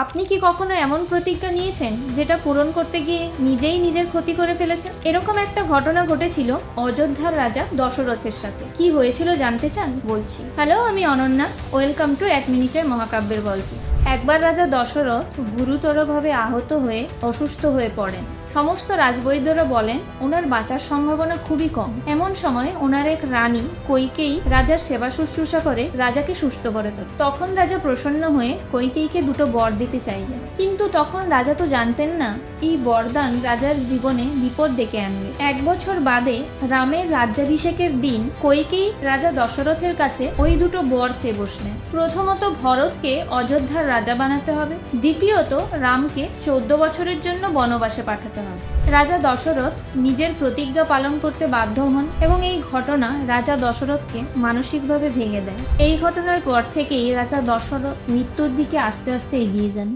আপনি কি কখনো এমন প্রতিজ্ঞা নিয়েছেন যেটা পূরণ করতে গিয়ে নিজেই নিজের ক্ষতি করে ফেলেছেন? এরকম একটা ঘটনা ঘটেছিল অযোধ্যার রাজা দশরথের সাথে। কি হয়েছিল জানতে চান? বলছি। হ্যালো, আমি অনন্যা। ওয়েলকাম টু 1 মিনিটের মহাকাব্যের গল্প। একবার রাজা দশরথ গুরুতরভাবে আহত হয়ে অসুস্থ হয়ে পড়েন। সমস্ত রাজবৈদ্যরা বলেন ওনার বাঁচার সম্ভাবনা খুবই কম। এমন সময় ওনার এক রানী কইকেয়ী রাজার সেবা শুশ্রূষা করে রাজাকে সুস্থ করে তোলে। তখন রাজা প্রসন্ন হয়ে কইকেয়ীকে দুটো বর দিতে চাইলেন, কিন্তু তখন রাজা তো জানতেন না এই বরদান রাজার জীবনে বিপদ ডেকে আনবে। 1 বছর বাদে রামের রাজ্যাভিষেকের দিন কইকেয়ী রাজা দশরথের কাছে ওই দুটো বর চেয়ে বসলেন। প্রথমত ভরতকে অযোধ্যার রাজা বানাতে হবে, দ্বিতীয়ত রামকে 14 বছরের জন্য বনবাসে পাঠাতে হবে। রাজা দশরথ নিজের প্রতিজ্ঞা পালন করতে বাধ্য হন এবং এই ঘটনা রাজা দশরথকে মানসিকভাবে ভেঙে দেয়। এই ঘটনার পর থেকেই রাজা দশরথ মৃত্যুর দিকে আস্তে আস্তে এগিয়ে যান।